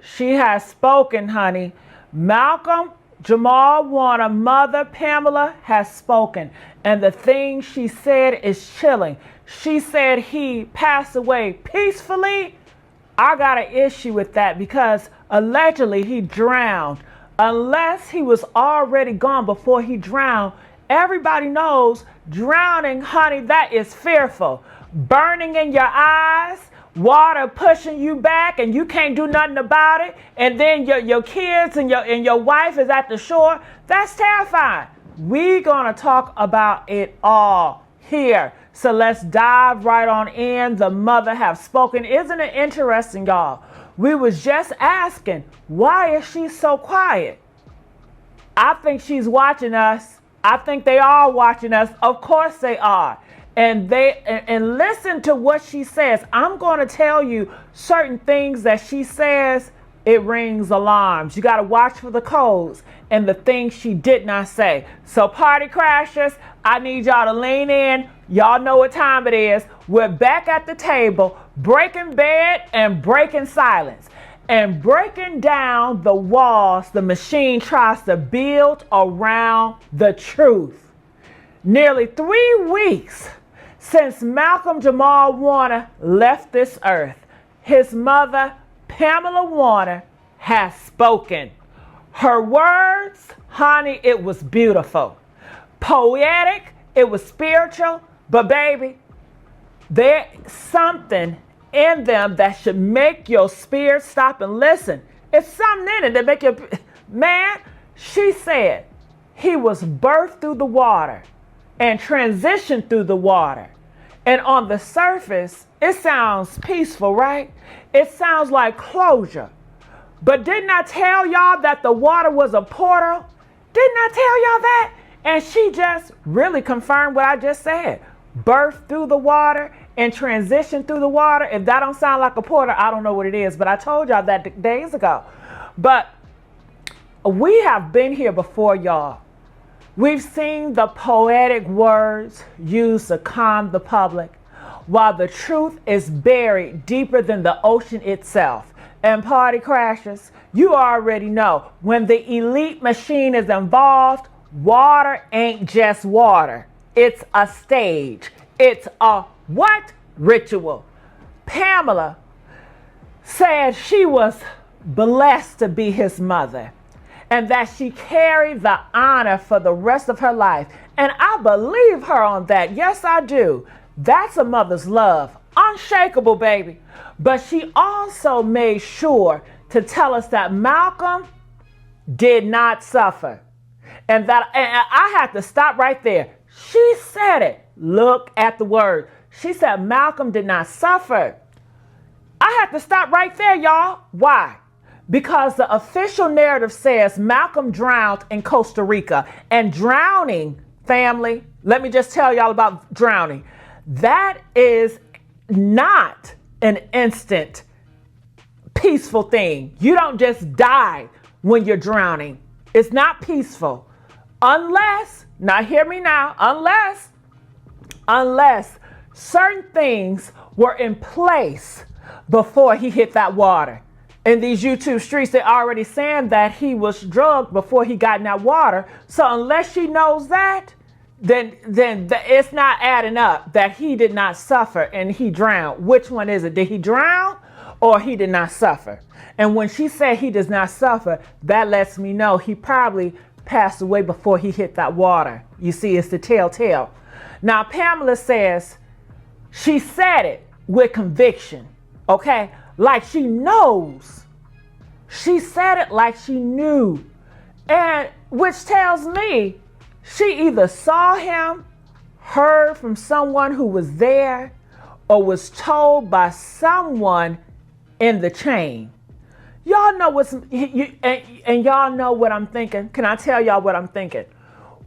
She has spoken, honey. Malcolm-Jamal Warner, mother Pamela, has spoken. And the thing she said is chilling. She said he passed away peacefully. I got an issue with that because allegedly he drowned. Unless he was already gone before he drowned, everybody knows drowning, honey, that is fearful. Burning in your eyes, water pushing you back and you can't do nothing about it, and then your kids and your wife is at the shore. That's terrifying. We're gonna talk about it all here. So let's dive right on in. The mother have spoken. Isn't it interesting, y'all? We was just asking, why is she so quiet? I think she's watching us. I think they are watching us. Of course they are. And listen to what she says. I'm going to tell you certain things that she says. It rings alarms. You got to watch for the codes and the things she did not say. So party crashers, I need y'all to lean in. Y'all know what time it is. We're back at the table, breaking bed and breaking silence and breaking down the walls the machine tries to build around the truth. Nearly 3 weeks since Malcolm-Jamal Warner left this earth, his mother, Pamela Warner, has spoken. Her words, honey, it was beautiful. Poetic, it was spiritual, but baby, there's something in them that should make your spirit stop and listen. It's something in it that make you, man, she said he was birthed through the water and transitioned through the water. And on the surface, it sounds peaceful, right? It sounds like closure. But didn't I tell y'all that the water was a portal? Didn't I tell y'all that? And she just really confirmed what I just said. Birth through the water and transition through the water. If that don't sound like a portal, I don't know what it is. But I told y'all that days ago. But we have been here before, y'all. We've seen the poetic words used to calm the public, while the truth is buried deeper than the ocean itself. And party crashers, you already know, when the elite machine is involved, water ain't just water. It's a stage. It's a what? Ritual. Pamela said she was blessed to be his mother, and that she carried the honor for the rest of her life. And I believe her on that. Yes, I do. That's a mother's love. Unshakable, baby. But she also made sure to tell us that Malcolm did not suffer. And I had to stop right there. She said it. Look at the word. She said Malcolm did not suffer. I had to stop right there, y'all. Why? Because the official narrative says Malcolm drowned in Costa Rica. And drowning, family, let me just tell y'all about drowning. That is not an instant peaceful thing. You don't just die when you're drowning. It's not peaceful. Unless, now hear me now, unless certain things were in place before he hit that water. In these YouTube streets, they're already saying that he was drugged before he got in that water. So unless she knows that, then it's not adding up that he did not suffer and he drowned. Which one is it? Did he drown or he did not suffer? And when she said he does not suffer, that lets me know he probably passed away before he hit that water. You see, it's the telltale. Now, Pamela says she said it with conviction, okay? Like she knows. She said it like she knew. And which tells me she either saw him, heard from someone who was there, or was told by someone in the chain. Y'all know and y'all know what I'm thinking. Can I tell y'all what I'm thinking?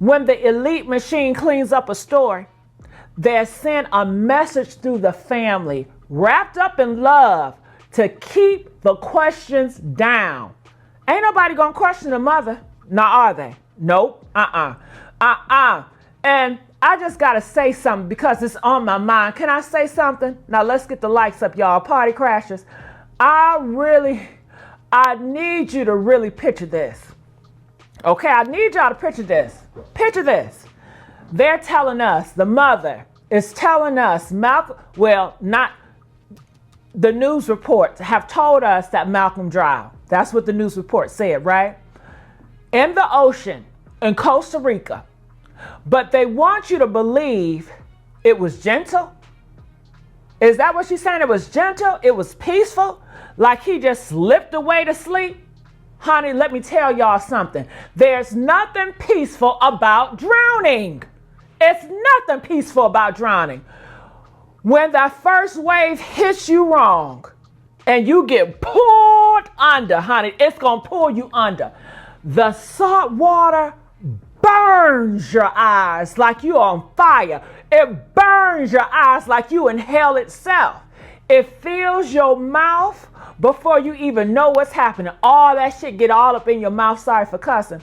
When the elite machine cleans up a story, they send a message through the family, wrapped up in love, to keep the questions down. Ain't nobody gonna question the mother. Now, are they? Nope. And I just gotta say something because it's on my mind. Can I say something? Now let's get the lights up, y'all. Party crashers. I I need you to really picture this. Okay, I need y'all to picture this. Picture this. They're telling us, the mother is telling us, not the news reports have told us that Malcolm drowned. That's what the news report said, right? In the ocean in Costa Rica. But they want you to believe it was gentle. Is that what she's saying? It was gentle? It was peaceful? Like he just slipped away to sleep? Honey, let me tell y'all something. There's nothing peaceful about drowning. It's nothing peaceful about drowning. When that first wave hits you wrong and you get pulled under, honey, it's going to pull you under. The salt water burns your eyes like you're on fire. It burns your eyes like you in hell itself. It fills your mouth before you even know what's happening. All that shit get all up in your mouth. Sorry for cussing.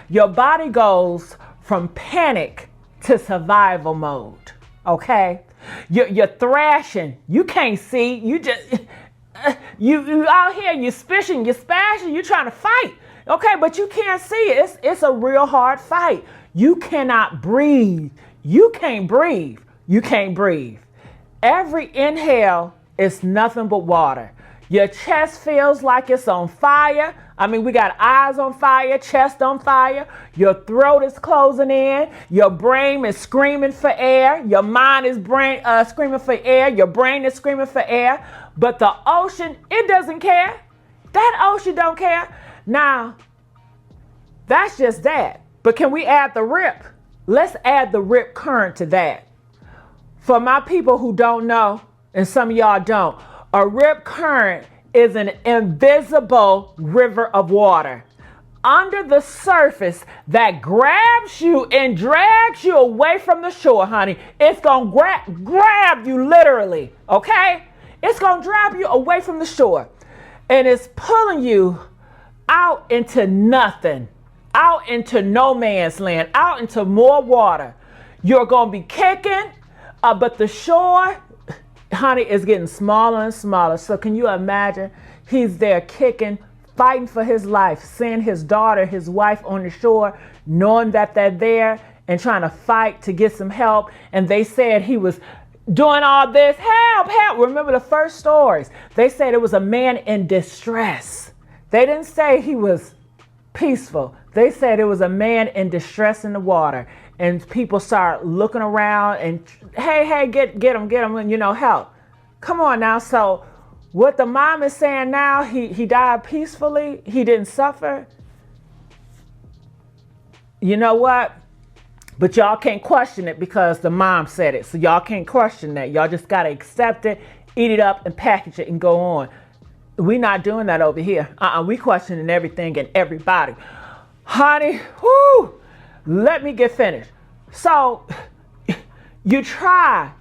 Your body goes from panic to survival mode. Okay? You're thrashing. You can't see. You just, you out here, you're spishing, you're spashing, you're trying to fight. Okay, but you can't see it. It's a real hard fight. You cannot breathe. You can't breathe. You can't breathe. Every inhale is nothing but water. Your chest feels like it's on fire. I mean, we got eyes on fire, chest on fire. Your throat is closing in. Your brain is screaming for air. Your mind is screaming for air. Your brain is screaming for air. But the ocean, it doesn't care. That ocean don't care. Now, that's just that. But can we add the rip? Let's add the rip current to that. For my people who don't know, and some of y'all don't, a rip current is an invisible river of water under the surface that grabs you and drags you away from the shore, honey. It's going to grab you literally, okay? It's going to grab you away from the shore. And it's pulling you out into nothing, out into no man's land, out into more water. You're going to be kicking, but the shore, honey, is getting smaller and smaller. So can you imagine? He's there kicking, fighting for his life, seeing his daughter, his wife on the shore, knowing that they're there and trying to fight to get some help. And they said he was doing all this. Help, help. Remember the first stories? They said it was a man in distress. They didn't say he was peaceful. They said it was a man in distress in the water. And people start looking around and, hey, get him, and, help. Come on now. So what the mom is saying now, he died peacefully. He didn't suffer. You know what? But y'all can't question it because the mom said it. So y'all can't question that. Y'all just got to accept it, eat it up, and package it and go on. We're not doing that over here. We questioning everything and everybody. Honey, whoo, let me get finished. So you try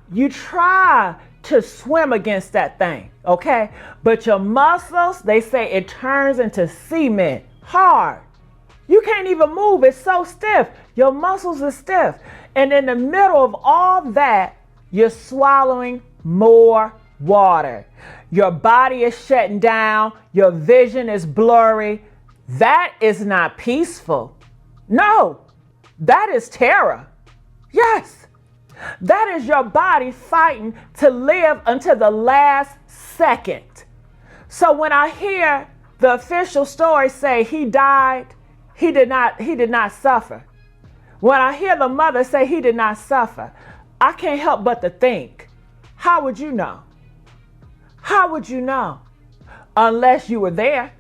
to swim against that thing, okay? But your muscles, they say it turns into cement, hard. You can't even move. It's so stiff. Your muscles are stiff. And in the middle of all that, you're swallowing more water. Your body is shutting down. Your vision is blurry. That is not peaceful. No, that is terror. Yes, that is your body fighting to live until the last second. So when I hear the official story say he died, he did not suffer. When I hear the mother say he did not suffer, I can't help but to think, how would you know? How would you know? Unless you were there.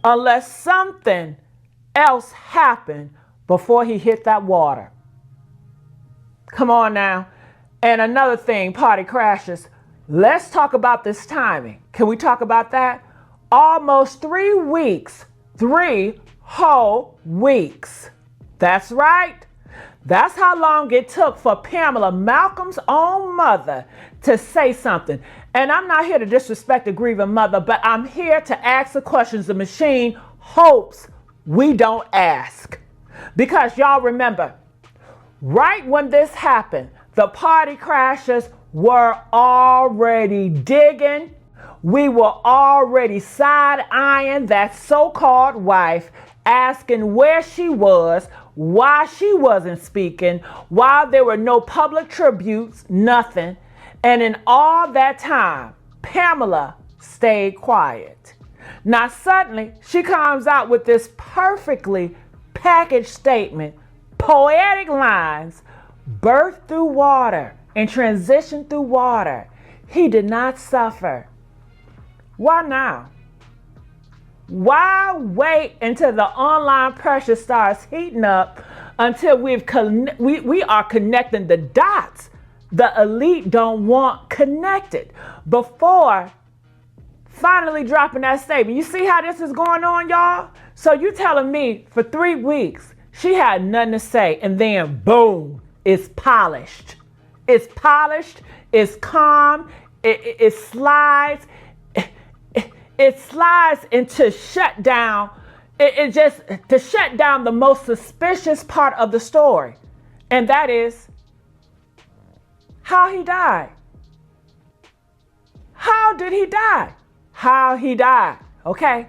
Unless something else happened before he hit that water. Come on now. And another thing, party crashers, let's talk about this timing. Can we talk about that? Almost 3 weeks, 3 whole weeks. That's right. That's how long it took for Pamela, Malcolm's own mother, to say something. And I'm not here to disrespect the grieving mother, but I'm here to ask the questions the machine hopes we don't ask. Because y'all remember, right when this happened, the party crashers were already digging, we were already side-eyeing that so-called wife, asking where she was, why she wasn't speaking, why there were no public tributes, nothing. And in all that time, Pamela stayed quiet. Now suddenly, she comes out with this perfectly packaged statement, poetic lines, birth through water and transition through water. He did not suffer. Why now? Why wait until the online pressure starts heating up until we are connecting the dots the elite don't want connected before finally dropping that statement? You see how this is going on, y'all? So you telling me for 3 weeks she had nothing to say, and then boom, it's polished. It's polished, it's calm, it slides. It slides into shut down. It just to shut down the most suspicious part of the story. And that is how he died. How did he die? How he died. Okay.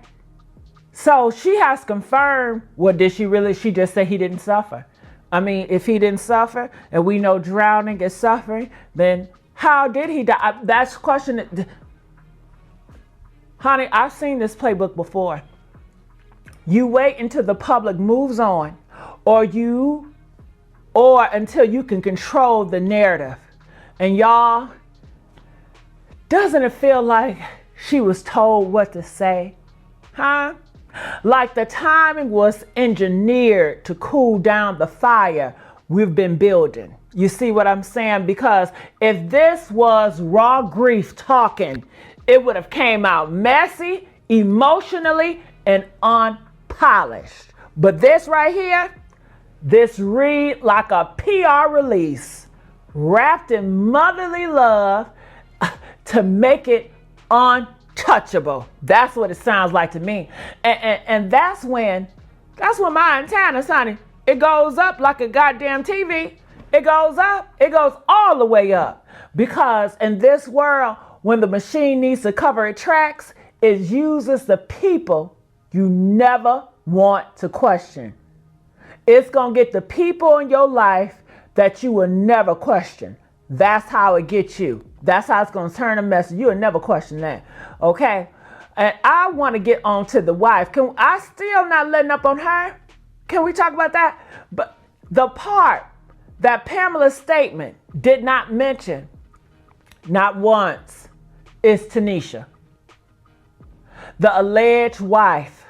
So she has confirmed. Well, did she really? She just said he didn't suffer. I mean, if he didn't suffer, and we know drowning is suffering, then how did he die? That's the question. Honey, I've seen this playbook before. You wait until the public moves on, or until you can control the narrative. And y'all, doesn't it feel like she was told what to say? Huh? Like the timing was engineered to cool down the fire we've been building. You see what I'm saying? Because if this was raw grief talking, it would have came out messy, emotionally, and unpolished. But this right here, this read like a PR release, wrapped in motherly love to make it untouchable. That's what it sounds like to me. And that's when my antennas, honey, it goes up like a goddamn TV. It goes up. It goes all the way up. Because in this world, when the machine needs to cover its tracks, it uses the people you never want to question. It's going to get the people in your life that you will never question. That's how it gets you. That's how it's going to turn a message. You will never question that. Okay? And I want to get on to the wife. I still not letting up on her? Can we talk about that? But the part that Pamela's statement did not mention, not once, is Tanisha, the alleged wife,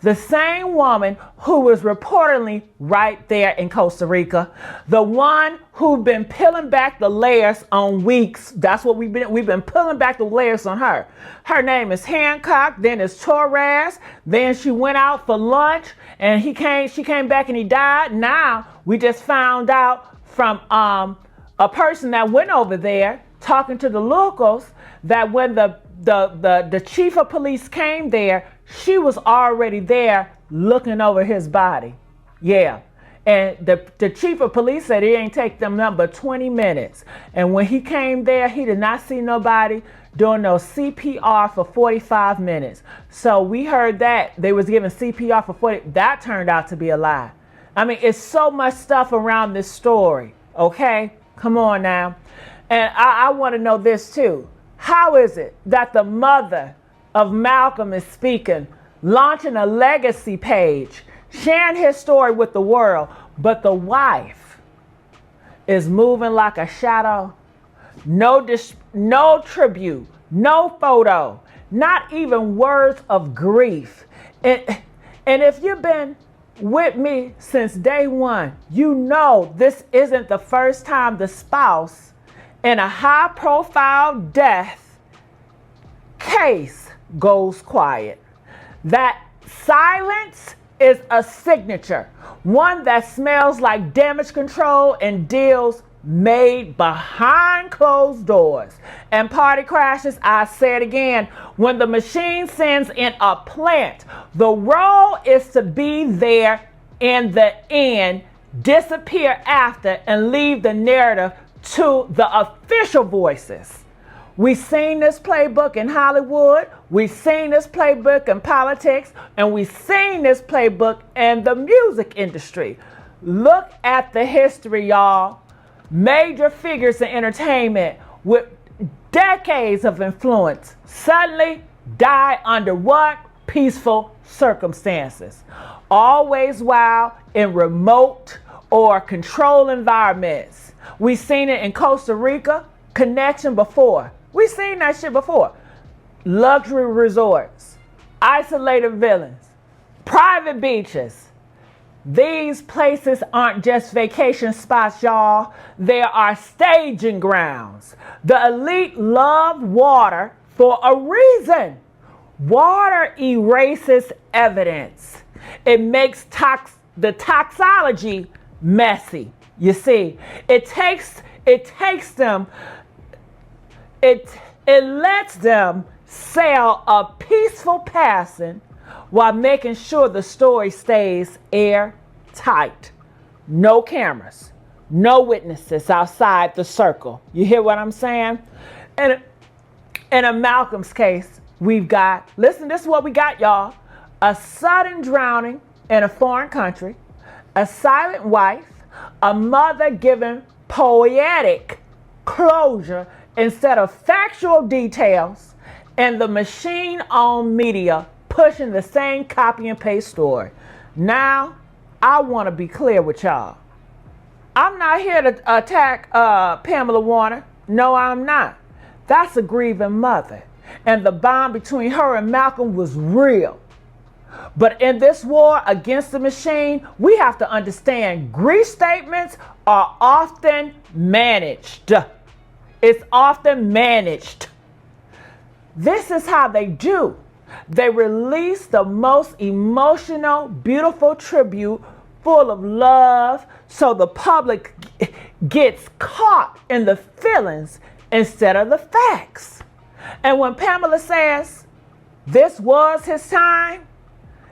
the same woman who was reportedly right there in Costa Rica, the one who'd been peeling back the layers on weeks. That's what we've been pulling back the layers on her. Her name is Hancock, then it's Torres, then she went out for lunch and she came back and he died. Now we just found out from a person that went over there talking to the locals that when the chief of police came there, she was already there looking over his body. Yeah. And the chief of police said it ain't take them nothing but 20 minutes. And when he came there, he did not see nobody doing no CPR for 45 minutes. So we heard that they was giving CPR for 40. That turned out to be a lie. I mean, it's so much stuff around this story. Okay? Come on now. And I want to know this too. How is it that the mother of Malcolm is speaking, launching a legacy page, sharing his story with the world, but the wife is moving like a shadow? No tribute, no photo, not even words of grief. And if you've been with me since day one, you know this isn't the first time the spouse in a high-profile death case goes quiet. That silence is a signature, one that smells like damage control and deals made behind closed doors. And party crashes, I say it again, when the machine sends in a plant, the role is to be there in the end, disappear after, and leave the narrative to the official voices. We seen this playbook in Hollywood. We seen this playbook in politics. And we seen this playbook in the music industry. Look at the history, y'all. Major figures in entertainment with decades of influence suddenly die under what? Peaceful circumstances. Always while in remote or controlled environments. We've seen it in Costa Rica, connection before. We've seen that shit before. Luxury resorts, isolated villas, private beaches. These places aren't just vacation spots, y'all. They are staging grounds. The elite love water for a reason. Water erases evidence. It makes the toxology messy. You see, it lets them sail a peaceful passing while making sure the story stays airtight. No cameras, no witnesses outside the circle. You hear what I'm saying? And in a Malcolm's case, we've got, listen, this is what we got, y'all. A sudden drowning in a foreign country, a silent wife, a mother giving poetic closure instead of factual details, and the machine-owned media pushing the same copy and paste story. Now, I want to be clear with y'all. I'm not here to attack Pamela Warner. No, I'm not. That's a grieving mother. And the bond between her and Malcolm was real. But in this war against the machine, we have to understand grief statements are often managed. It's often managed. This is how they do. They release the most emotional, beautiful tribute full of love so the public gets caught in the feelings instead of the facts. And when Pamela says this was his time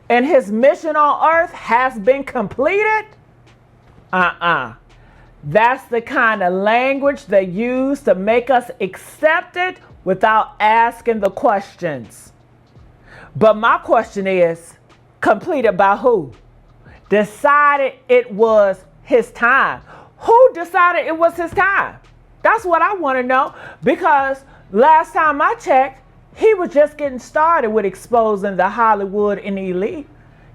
and his mission on earth has been completed, that's the kind of language they use to make us accept it without asking the questions. But my question is, completed by who? Decided it was his time. Who decided it was his time? That's what I want to know, because last time I checked, he was just getting started with exposing the Hollywood and elite.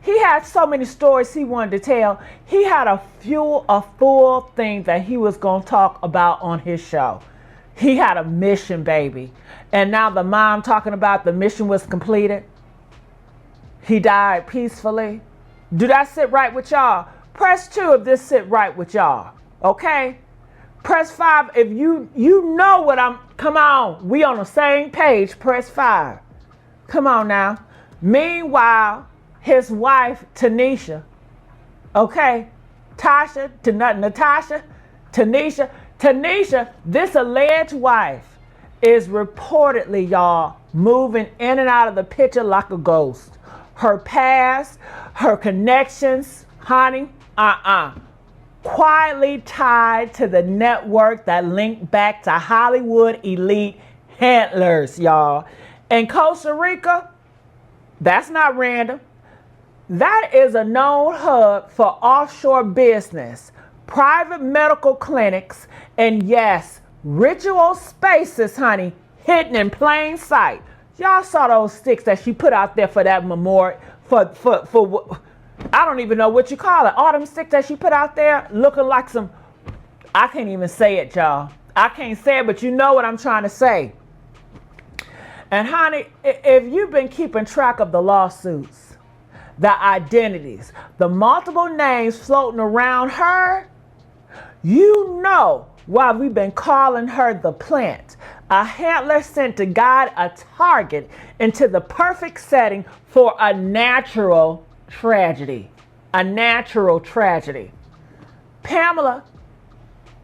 He had so many stories he wanted to tell. He had a full thing that he was going to talk about on his show. He had a mission, baby. And now the mom talking about the mission was completed. He died peacefully. Do that sit right with y'all? Press 2 if this sit right with y'all. Okay? Press 5 if you know what I'm, come on. We on the same page. Press 5. Come on now. Meanwhile, his wife, Tanisha, okay? Tanisha, this alleged wife is reportedly, y'all, moving in and out of the picture like a ghost. Her past, her connections, honey, quietly tied to the network that linked back to Hollywood elite handlers, y'all. In Costa Rica, that's not random. That is a known hub for offshore business, private medical clinics, and yes, ritual spaces, honey, hidden in plain sight. Y'all saw those sticks that she put out there for that memorial, for I don't even know what you call it. All them sticks that she put out there looking like some, I can't even say it, y'all. I can't say it, but you know what I'm trying to say. And honey, if you've been keeping track of the lawsuits, the identities, the multiple names floating around her, you know why we've been calling her the plant, a handler sent to guide a target into the perfect setting for a natural tragedy. A natural tragedy. Pamela,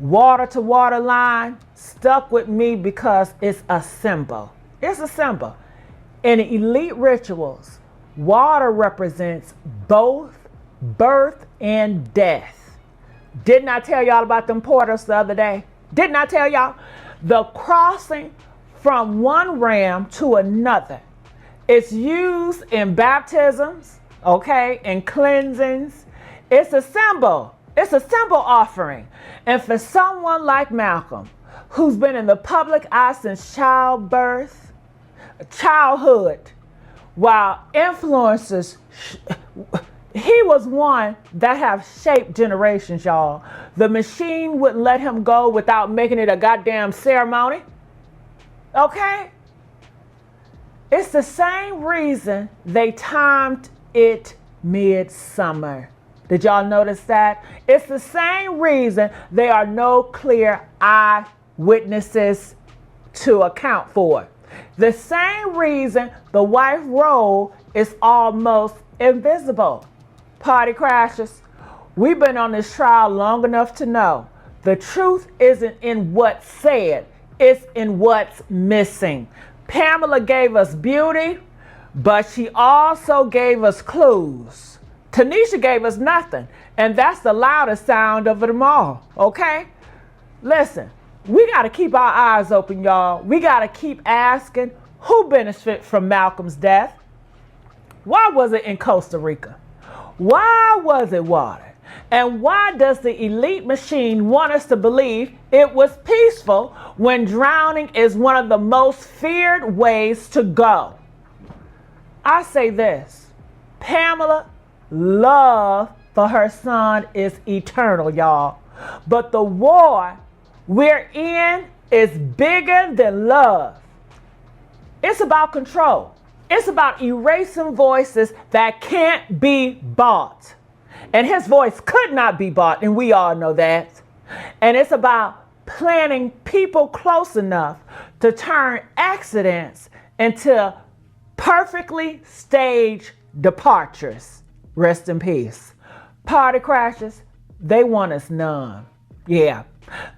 water to water line, stuck with me because it's a symbol. It's a symbol. In elite rituals, water represents both birth and death. Didn't I tell y'all about them portals the other day? Didn't I tell y'all? The crossing from one realm to another. It's used in baptisms, okay, in cleansings. It's a symbol. It's a symbol offering. And for someone like Malcolm, who's been in the public eye since childhood, while influencers, he was one that have shaped generations, y'all. The machine wouldn't let him go without making it a goddamn ceremony. Okay? It's the same reason they timed it midsummer. Did y'all notice that? It's the same reason there are no clear eyewitnesses to account for. The same reason the wife role is almost invisible. Party crashers, we've been on this trial long enough to know the truth isn't in what's said, it's in what's missing. Pamela gave us beauty, but she also gave us clues. Tanisha gave us nothing, and that's the loudest sound of them all, okay? Listen, we got to keep our eyes open, y'all. We got to keep asking who benefited from Malcolm's death. Why was it in Costa Rica? Why was it water? And why does the elite machine want us to believe it was peaceful when drowning is one of the most feared ways to go? I say this, Pamela, love for her son is eternal, y'all. But the war we're in is bigger than love. It's about control. It's about erasing voices that can't be bought. And his voice could not be bought, and we all know that. And it's about planning people close enough to turn accidents into perfectly staged departures. Rest in peace. Party crashers, they want us numb. Yeah.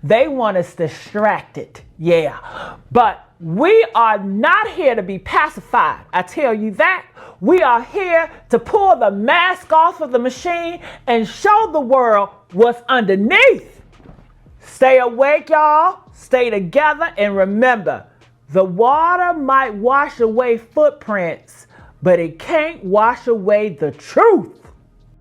They want us distracted. Yeah. But we are not here to be pacified. I tell you that. We are here to pull the mask off of the machine and show the world what's underneath. Stay awake, y'all. Stay together. And remember, the water might wash away footprints, but it can't wash away the truth.